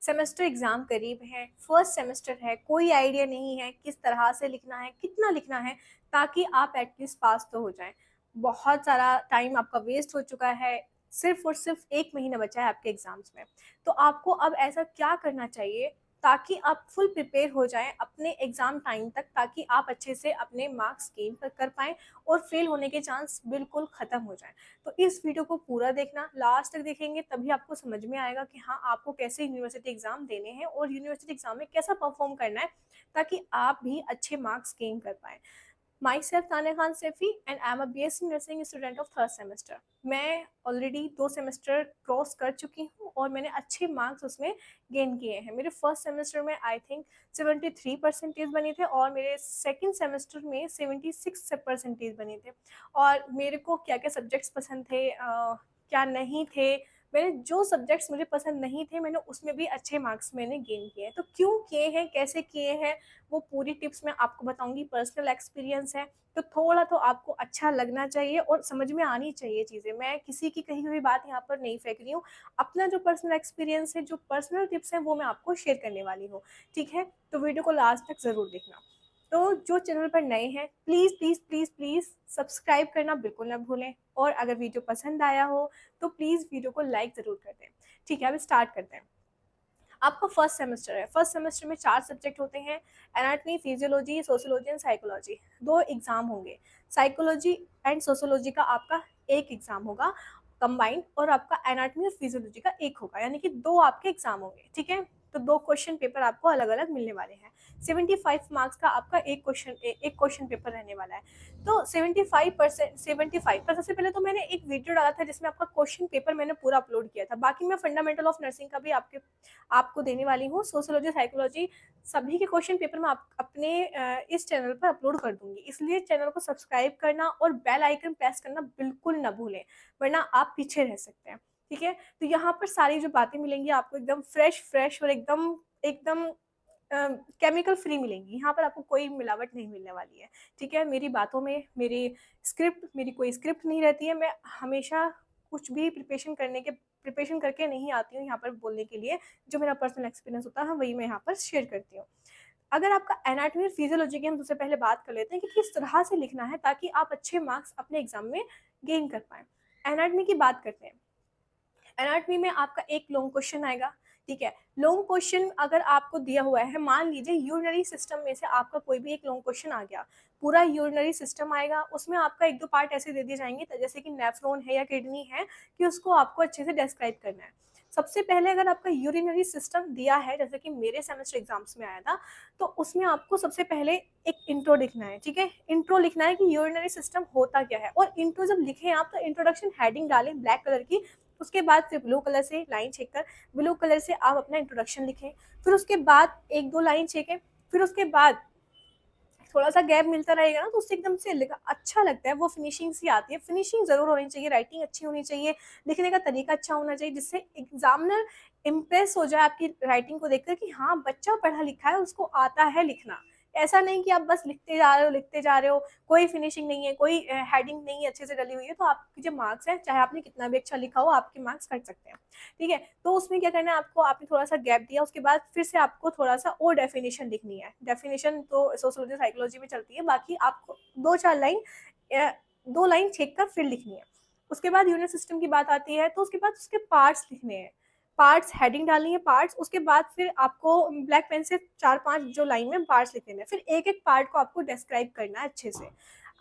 Semester exam करीब है, first semester है, कोई आइडिया नहीं है किस तरह से लिखना है, कितना लिखना है ताकि आप एटलीस्ट पास तो हो जाएँ। बहुत सारा टाइम आपका वेस्ट हो चुका है, सिर्फ़ और सिर्फ़ 1 महीना बचा है आपके एग्ज़ाम्स में। तो आपको अब ऐसा क्या करना चाहिए ताकि आप फुल प्रिपेयर हो जाएँ अपने एग्ज़ाम टाइम तक, ताकि आप अच्छे से अपने मार्क्स गेन कर पाएँ और फेल होने के चांस बिल्कुल ख़त्म हो जाएँ। तो इस वीडियो को पूरा देखना, लास्ट तक देखेंगे तभी आपको समझ में आएगा कि हाँ, आपको कैसे यूनिवर्सिटी एग्ज़ाम देने हैं और यूनिवर्सिटी एग्ज़ाम में कैसा परफ़ॉर्म करना है ताकि आप भी अच्छे मार्क्स गेन कर पाएँ। Myself Tanya Khan Saifi and I am a BSc nursing student of 3rd semester. मैं ऑलरेडी 2 सेमेस्टर क्रॉस कर चुकी हूँ और मैंने अच्छे मार्क्स उसमें गेन किए हैं। मेरे फर्स्ट सेमेस्टर में आई थिंक 73 परसेंटेज बने थे और मेरे सेकंड सेमेस्टर में 76 परसेंटेज बने थे। और मेरे को क्या-क्या सब्जेक्ट्स पसंद थे, क्या नहीं थे, मैंने जो सब्जेक्ट्स मुझे पसंद नहीं थे मैंने उसमें भी अच्छे मार्क्स मैंने गेन किए हैं। तो क्यों किए हैं, कैसे किए हैं, वो पूरी टिप्स मैं आपको बताऊँगी। पर्सनल एक्सपीरियंस है, तो थोड़ा तो आपको अच्छा लगना चाहिए और समझ में आनी चाहिए चीज़ें। मैं किसी की कही हुई बात यहाँ पर नहीं फेंक रही हूँ। अपना जो पर्सनल एक्सपीरियंस है, जो पर्सनल टिप्स हैं, वो मैं आपको शेयर करने वाली हूँ, ठीक है? तो वीडियो को लास्ट तक ज़रूर देखना। तो जो चैनल पर नए हैं, please, please, please, please subscribe करना बिल्कुल ना भूलें और अगर वीडियो पसंद आया हो, तो प्लीज़ वीडियो को लाइक ज़रूर कर दें। ठीक है, अब स्टार्ट करते हैं। आपका फर्स्ट सेमेस्टर है। फर्स्ट सेमेस्टर में 4 सब्जेक्ट होते हैं, anatomy, physiology, sociology and psychology. 2 exam होंगे। साइकोलॉजी एंड सोशियोलॉजी का आपका 1 एग्ज़ाम होगा कंबाइंड और आपका एनाटॉमी और फिजियोलॉजी का 1 होगा, यानी कि 2 आपके एग्ज़ाम होंगे, ठीक है? तो 2 क्वेश्चन पेपर आपको अलग-अलग मिलने वाले हैं। 75 मार्क्स का आपका एक क्वेश्चन पेपर रहने वाला है। तो 75 पर सबसे पहले तो मैंने एक वीडियो डाला था जिसमें आपका क्वेश्चन पेपर मैंने पूरा अपलोड किया था। बाकी मैं फंडामेंटल ऑफ नर्सिंग का भी आपको देने वाली हूँ। सोशियोलॉजी, साइकोलॉजी सभी के क्वेश्चन पेपर मैं आप अपने इस चैनल पर अपलोड कर दूँगी। इसलिए चैनल को सब्सक्राइब करना और बेल आइकन प्रेस करना बिल्कुल ना भूलें, वरना आप पीछे रह सकते हैं, ठीक है? तो यहाँ पर सारी जो बातें मिलेंगी आपको एकदम फ्रेश और एकदम एकदम केमिकल फ्री मिलेंगी। यहाँ पर आपको कोई मिलावट नहीं मिलने वाली है, ठीक है? मेरी बातों में मेरी कोई स्क्रिप्ट नहीं रहती है। मैं हमेशा कुछ भी प्रिपरेशन करके नहीं आती हूँ यहाँ पर बोलने के लिए। जो मेरा पर्सनल एक्सपीरियंस होता है वही मैं यहाँ पर शेयर करती हूँ। अगर आपका एनाटॉमी और फिजियोलॉजी की हम सबसे पहले बात कर लेते हैं कि किस तरह से लिखना है ताकि आप अच्छे मार्क्स अपने एग्जाम में गेन कर पाएँ। एनाटॉमी की बात करते हैं। एनाटॉमी में आपका एक लॉन्ग क्वेश्चन आएगा, ठीक है? लॉन्ग क्वेश्चन अगर आपको दिया हुआ है, मान लीजिए यूरिनरी सिस्टम में से आपका कोई भी एक लॉन्ग क्वेश्चन आ गया, पूरा यूरिनरी सिस्टम आएगा, उसमें आपका 1-2 पार्ट ऐसे दे दिए जाएँगे जैसे कि नेफ्रॉन है या किडनी है, कि उसको आपको अच्छे से डिस्क्राइब करना है। सबसे पहले अगर आपका यूरिनरी सिस्टम दिया है, जैसे कि मेरे सेमेस्टर एग्ज़ाम्स में आया था, तो उसमें आपको सबसे पहले एक इंट्रो लिखना है, ठीक है? इंट्रो लिखना है कि यूरिनरी सिस्टम होता क्या है और इंट्रो जब लिखें आप तो इंट्रोडक्शन हेडिंग डालें ब्लैक कलर की, उसके बाद फिर ब्लू कलर से लाइन छेककर ब्लू कलर से आप अपना इंट्रोडक्शन लिखें। फिर उसके बाद 1-2 लाइन छेकें, फिर उसके बाद थोड़ा-सा गैप मिलता रहेगा ना तो उससे एकदम से लिखा अच्छा लगता है, वो फिनिशिंग सी आती है। फिनिशिंग ज़रूर होनी चाहिए, राइटिंग अच्छी होनी चाहिए, लिखने का तरीका अच्छा होना चाहिए जिससे एग्ज़ामिनर इम्प्रेस हो जाए आपकी राइटिंग को देखकर कि हाँ, बच्चा पढ़ा-लिखा है, उसको आता है लिखना। ऐसा नहीं कि आप बस लिखते जा रहे हो, कोई फिनिशिंग नहीं है, कोई हेडिंग नहीं अच्छे से डली हुई है, तो आपके जो मार्क्स हैं, चाहे आपने कितना भी अच्छा लिखा हो, आपके मार्क्स कट सकते हैं। ठीक है? तो उसमें क्या करना है आपको, आपने थोड़ा-सा गैप दिया, उसके बाद फिर से आपको थोड़ा-सा और डेफिनिशन लिखनी है। डेफिनिशन तो सोशियोलॉजी, साइकोलॉजी में चलती है, बाकी आपको 2-4 लाइन 2 लाइन छेक कर फिर लिखनी है। उसके बाद यूनिट सिस्टम की बात आती है, तो उसके बाद उसके पार्ट्स लिखने हैं। पार्ट्स हेडिंग डालनी है पार्ट्स, उसके बाद फिर आपको ब्लैक पेन से 4-5 जो लाइन में पार्ट्स लिख देने हैं। फिर एक-एक पार्ट को आपको डिस्क्राइब करना है अच्छे से।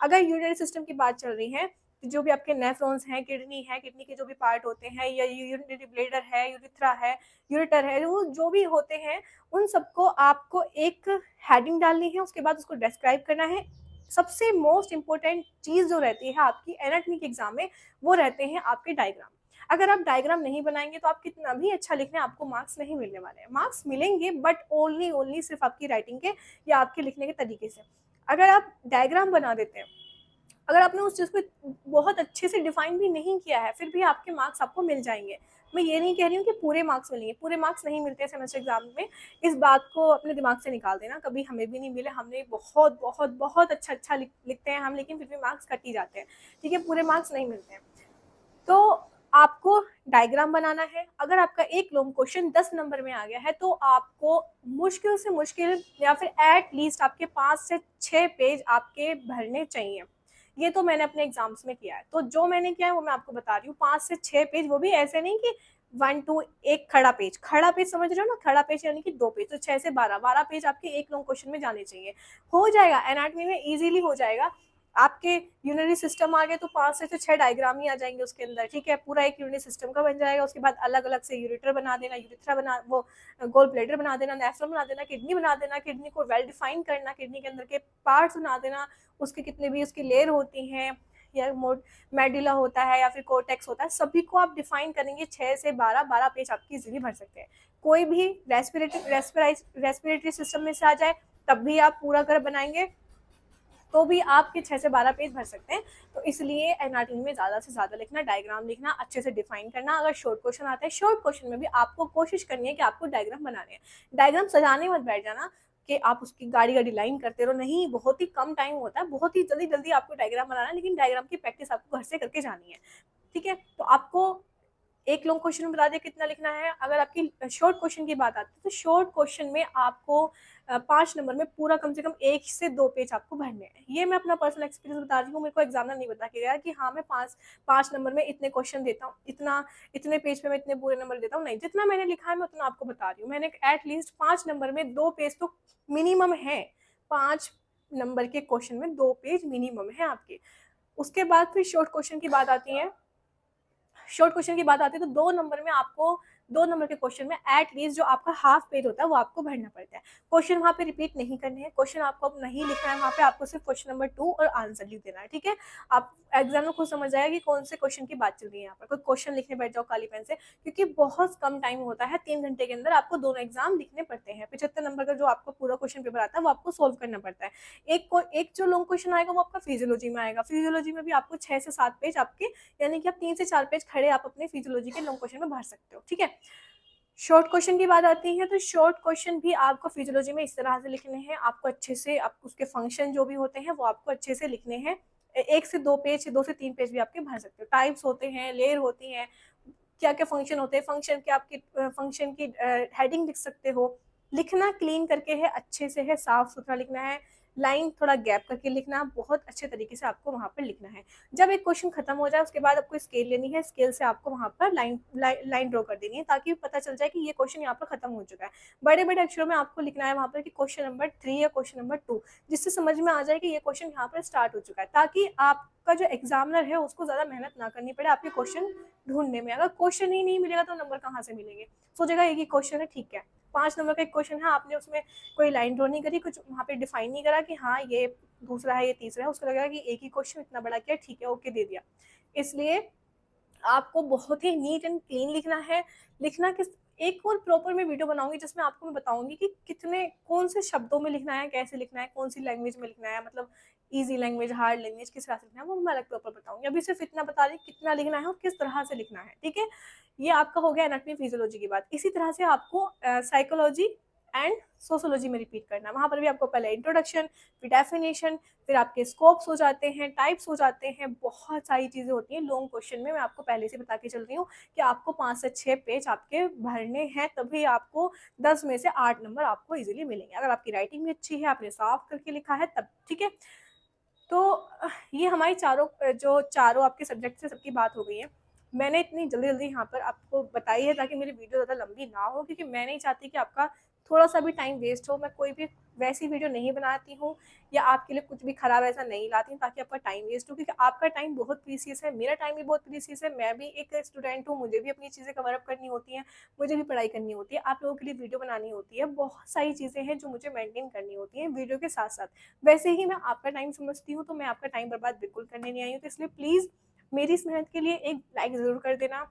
अगर यूरिनरी सिस्टम की बात चल रही है, जो भी आपके नेफ्रॉन्स हैं, है, किडनी के जो भी पार्ट होते हैं या यूरिनरी ब्लैडर है, यूरेथ्रा है, यूरेटर है, वो जो भी होते हैं, उन सबको आपको एक हेडिंग डालनी है, उसके बाद उसको डिस्क्राइब करना है। सबसे मोस्ट इम्पोर्टेंट चीज़ जो रहती है आपकी एनाटॉमी के एग्ज़ाम में, वो रहते हैं आपके डायग्राम। अगर आप डायग्राम नहीं बनाएँगे तो आप कितना भी अच्छा लिख लें, आपको मार्क्स नहीं मिलने वाले हैं। मार्क्स मिलेंगे बट ओनली सिर्फ़ आपकी राइटिंग के या आपके लिखने के तरीके से। अगर आप डायग्राम बना देते हैं, अगर आपने उस चीज़ को बहुत अच्छे से डिफाइन भी नहीं किया है, फिर भी आपके मार्क्स आपको मिल जाएँगे। मैं ये नहीं कह रही हूँ कि पूरे मार्क्स मिलेंगे, पूरे मार्क्स नहीं मिलते हैं सेमेस्टर एग्ज़ाम में, इस बात को अपने दिमाग से निकाल देना, कभी हमें भी नहीं मिले, हमने बहुत अच्छा लिखते हैं हम, लेकिन फिर भी मार्क्स कट ही जाते हैं, ठीक है? पूरे मार्क्स नहीं मिलते हैं। तो आपको डायग्राम बनाना है। अगर आपका एक लॉन्ग क्वेश्चन 10 नंबर में आ गया है तो आपको मुश्किल से मुश्किल या फिर एट लीस्ट आपके 5 से 6 पेज आपके भरने चाहिए। ये तो मैंने अपने एग्जाम्स में किया है, तो जो मैंने किया है वो मैं आपको बता रही हूँ। 5 से 6 पेज, वो भी ऐसे नहीं कि 1 2 एक खड़ा पेज समझ रहे हो ना, खड़ा पेज यानी कि 2 पेज, तो 6 से 12 पेज आपके एक लॉन्ग क्वेश्चन में जाने चाहिए। हो जाएगा, एनाटॉमी में इजीली हो जाएगा। आपके यूनरी सिस्टम आ गए तो 5 से 6 डायग्राम ही आ जाएंगे उसके अंदर, ठीक है, पूरा एक यूनरी सिस्टम का बन जाएगा। उसके बाद अलग अलग से यूरेटर बना देना, यूरिथ्रा बना, वो गोल ब्लेडर बना देना, नेफ्रॉन बना देना, किडनी बना देना, किडनी को वेल डिफाइन करना, किडनी के अंदर के पार्ट्स बना देना, उसके कितने भी उसकी लेयर होती हैं, या मेडुला होता है या फिर कोर्टेक्स होता है, सभी को आप डिफाइन करेंगे। 6 से 12 पेज आपकी इजीली भर सकते हैं। कोई भी रेस्पिरेटरी सिस्टम में से आ जाए तब भी आप पूरा कर बनाएंगे, तो भी आपके 6 से 12 पेज भर सकते हैं। तो इसलिए एनाटॉमी में ज़्यादा से ज़्यादा लिखना, डायग्राम लिखना, अच्छे से डिफाइन करना। अगर शॉर्ट क्वेश्चन आता है, शॉर्ट क्वेश्चन में भी आपको कोशिश करनी है कि आपको डायग्राम बनाने हैं। डायग्राम सजाने मत बैठ जाना कि आप उसकी गाड़ी लाइन करते रहो, नहीं, बहुत ही कम टाइम होता है, बहुत ही जल्दी जल्दी आपको डायग्राम बनाना है, लेकिन डायग्राम की प्रैक्टिस आपको घर से करके जानी है, ठीक है। तो आपको एक लॉन्ग क्वेश्चन में बता दिया कितना लिखना है। अगर आपकी शॉर्ट क्वेश्चन की बात आती है तो शॉर्ट क्वेश्चन में आपको 5 नंबर में पूरा कम से कम 1 से 2 पेज आपको भरने हैं। ये मैं अपना पर्सनल एक्सपीरियंस बता रही हूँ, मेरे को एग्जामिनर नहीं बता के गया कि हाँ मैं 5 नंबर में इतने क्वेश्चन देता हूँ, इतने पेज पे मैं इतने पूरे नंबर देता हूँ, नहीं, जितना मैंने लिखा है मैं उतना आपको बता रही हूँ। मैंने एटलीस्ट 5 नंबर में 2 पेज तो मिनिमम है, 5 नंबर के क्वेश्चन में 2 पेज मिनिमम है आपके। उसके बाद फिर शॉर्ट क्वेश्चन की बात आती है। शॉर्ट क्वेश्चन की बात आती है तो 2 नंबर में आपको 2 नंबर के क्वेश्चन में एटलीस्ट जो आपका हाफ पेज होता है वो आपको भरना पड़ता है। क्वेश्चन वहाँ पे रिपीट नहीं करने हैं, क्वेश्चन आपको अब नहीं लिखना है, वहाँ पे आपको सिर्फ क्वेश्चन नंबर 2 और आंसर लिख देना है, ठीक है। आप एग्जाम में खुद समझ जाएगा कि कौन से क्वेश्चन की बात चल रही है। यहाँ पर कोई क्वेश्चन लिखने बैठ जाओ काली पेन से, क्योंकि बहुत कम टाइम होता है, 3 घंटे के अंदर आपको दोनों एग्जाम लिखने पड़ते हैं। 75 नंबर का जो आपको पूरा क्वेश्चन पेपर आता है वो आपको सोल्व करना पड़ता है। एक जो लॉन्ग क्वेश्चन आएगा वो आपका फिजियोलॉजी में आएगा। फिजियोलॉजी में भी आपको 6 से 7 पेज आपके, यानी कि आप 3 से 4 पेज खड़े आप अपने फिजियोलॉजी के लॉन्ग क्वेश्चन में भर सकते हो, ठीक है। शॉर्ट क्वेश्चन की बात आती है तो शॉर्ट क्वेश्चन भी आपको फिजियोलॉजी में इस तरह से लिखने हैं, आपको अच्छे से, आप उसके फंक्शन जो भी होते हैं वो आपको अच्छे से लिखने हैं। 1 से 2 पेज, 2 से 3 पेज भी आपके भर सकते हो। टाइप्स होते हैं, लेयर होती हैं, क्या क्या फंक्शन होते हैं, फंक्शन के आपके फंक्शन की हेडिंग लिख सकते हो। लिखना क्लीन करके है, अच्छे से है, साफ सुथरा लिखना है, लाइन थोड़ा गैप करके लिखना, बहुत अच्छे तरीके से आपको वहाँ पर लिखना है। जब एक क्वेश्चन खत्म हो जाए उसके बाद आपको स्केल लेनी है, स्केल से आपको वहाँ पर लाइन ड्रॉ कर देनी है, ताकि पता चल जाए कि ये क्वेश्चन यहाँ पर खत्म हो चुका है। बड़े बड़े अक्षरों में आपको लिखना है वहाँ पर कि क्वेश्चन नंबर 3 या क्वेश्चन नंबर 2, जिससे समझ में आ जाए कि ये क्वेश्चन यहाँ पर स्टार्ट हो चुका है, ताकि आपका जो एग्जामिनर है उसको ज़्यादा मेहनत ना करनी पड़े आपके क्वेश्चन ढूंढने में। अगर क्वेश्चन ही नहीं मिलेगा तो नंबर कहाँ से मिलेंगे। सोचेगा एक ही क्वेश्चन है, ठीक है, 5 नंबर का एक क्वेश्चन है, आपने उसमें कोई लाइन ड्रॉ नहीं करी, कुछ वहाँ पे डिफाइन नहीं करा कि हाँ ये दूसरा है, ये तीसरा है, उसको लगेगा कि एक ही क्वेश्चन इतना बड़ा किया, ठीक है, ओके, दे दिया। इसलिए आपको बहुत ही नीट एंड क्लीन लिखना है। लिखना किस, एक और प्रॉपर मैं वीडियो बनाऊंगी जिसमें आपको मैं बताऊंगी कि कितने, कौन से शब्दों में लिखना है, कैसे लिखना है, कौन सी लैंग्वेज में लिखना है, मतलब इजी लैंग्वेज, हार्ड लैंग्वेज, किस तरह से लिखना है, वो मैं अलग प्रॉपर बताऊंगी। अभी सिर्फ इतना बता रही कितना लिखना है और किस तरह से लिखना है, ठीक है। ये आपका हो गया एनाटॉमी फिजियोलॉजी की बात। इसी तरह से आपको साइकोलॉजी एंड सोशोलॉजी में रिपीट करना है। वहाँ पर भी आपको पहले इंट्रोडक्शन, फिर डेफिनेशन, फिर आपके स्कोप्स हो जाते हैं, टाइप्स हो जाते हैं, बहुत सारी चीज़ें होती हैं लॉन्ग क्वेश्चन में। मैं आपको पहले से बता के चल रही हूँ कि आपको 5 से 6 पेज आपके भरने हैं, तभी आपको 10 में से 8 नंबर आपको इजीली मिलेंगे। अगर आपकी राइटिंग भी अच्छी है, आपने साफ करके लिखा है तब, ठीक है। तो ये हमारी चारों आपके सब्जेक्ट से सबकी बात हो गई है। मैंने इतनी जल्दी जल्दी यहाँ पर आपको बताई है ताकि मेरी वीडियो ज़्यादा लंबी ना हो, क्योंकि मैं नहीं चाहती कि आपका थोड़ा सा भी टाइम वेस्ट हो। मैं कोई भी वैसी वीडियो नहीं बनाती हूँ या आपके लिए कुछ भी खराब ऐसा नहीं लाती हूँ ताकि आपका टाइम वेस्ट हो, क्योंकि आपका टाइम बहुत प्रीसियस है, मेरा टाइम भी बहुत प्रीसियस है। मैं भी एक स्टूडेंट हूँ, मुझे भी अपनी चीज़ें कवर अप करनी होती हैं, मुझे भी पढ़ाई करनी होती है, आप लोगों के लिए वीडियो बनानी होती है, बहुत सारी चीज़ें हैं जो मुझे मेंटेन करनी होती हैं वीडियो के साथ साथ। वैसे ही मैं आपका टाइम समझती हूँ, तो मैं आपका टाइम बर्बाद बिल्कुल करने नहीं आई हूँ। तो इसलिए प्लीज़ मेरी इस मेहनत के लिए एक लाइक ज़रूर कर देना,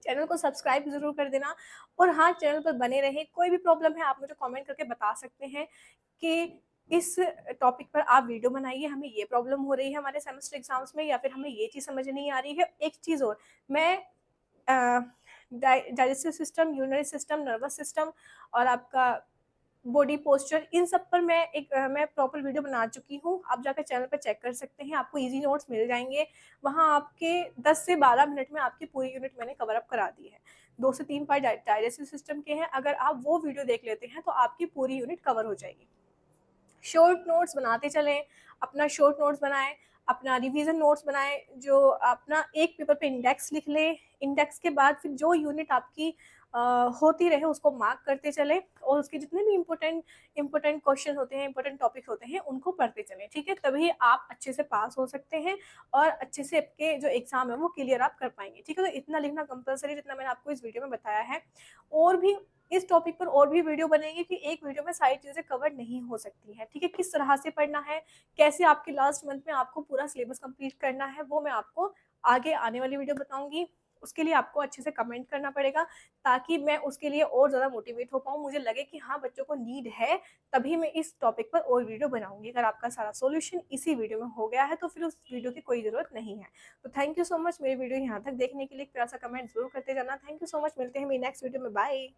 चैनल को सब्सक्राइब ज़रूर कर देना, और हाँ, चैनल पर बने रहें। कोई भी प्रॉब्लम है आप मुझे कमेंट करके बता सकते हैं कि इस टॉपिक पर आप वीडियो बनाइए, हमें ये प्रॉब्लम हो रही है हमारे सेमेस्टर एग्जाम्स में, या फिर हमें ये चीज़ समझ नहीं आ रही है। एक चीज़ और, मैं digestive system, urinary system, nervous system और आपका बॉडी पोस्चर, इन सब पर मैं प्रॉपर वीडियो बना चुकी हूँ। आप जाकर चैनल पर चेक कर सकते हैं, आपको ईज़ी नोट्स मिल जाएँगे। वहाँ आपके 10 से 12 मिनट में आपकी पूरी यूनिट मैंने कवर अप करा दी है। 2 से 3 पार्ट डाइजेस्टिव सिस्टम के हैं, अगर आप वो वीडियो देख लेते हैं तो आपकी पूरी यूनिट कवर हो जाएगी। शॉर्ट नोट्स बनाते चलें, अपना शॉर्ट नोट्स बनाएँ, अपना रिवीजन नोट्स बनाएँ, जो अपना एक पेपर पे इंडेक्स लिख लें, इंडेक्स के बाद फिर जो यूनिट आपकी अ, होती रहे उसको मार्क करते चलें और उसके जितने भी इम्पोर्टेंट क्वेश्चन होते हैं, इम्पोर्टेंट टॉपिक होते हैं, उनको पढ़ते चलें, ठीक है? तभी आप अच्छे से पास हो सकते हैं और अच्छे से आपके जो एग्ज़ाम है वो क्लियर आप कर पाएँगे, ठीक है? तो इतना लिखना कंपल्सरी जितना मैंने आपको इस वीडियो में बताया है। और भी इस टॉपिक पर और भी वीडियो बनेगी कि एक वीडियो में सारी चीज़ें कवर नहीं हो सकती हैं, ठीक है? किस तरह से पढ़ना है, कैसे आपके लास्ट मंथ में आपको पूरा सिलेबस कंप्लीट करना है, वो मैं आपको आगे आने वाली वीडियो बताऊँगी। उसके लिए आपको अच्छे से कमेंट करना पड़ेगा ताकि मैं उसके लिए और ज़्यादा मोटिवेट हो पाऊँ, मुझे लगे कि हाँ, बच्चों को नीड है, तभी मैं इस टॉपिक पर और वीडियो बनाऊँगी। अगर आपका सारा सॉल्यूशन इसी वीडियो में हो गया है, तो फिर उस वीडियो की कोई ज़रूरत नहीं है। तो थैंक यू सो मच मेरी वीडियो यहाँ तक देखने के लिए। एक प्यारा सा कमेंट ज़रूर करते जाना। थैंक यू सो मच, मिलते हैं मेरी नेक्स्ट वीडियो में। बाय।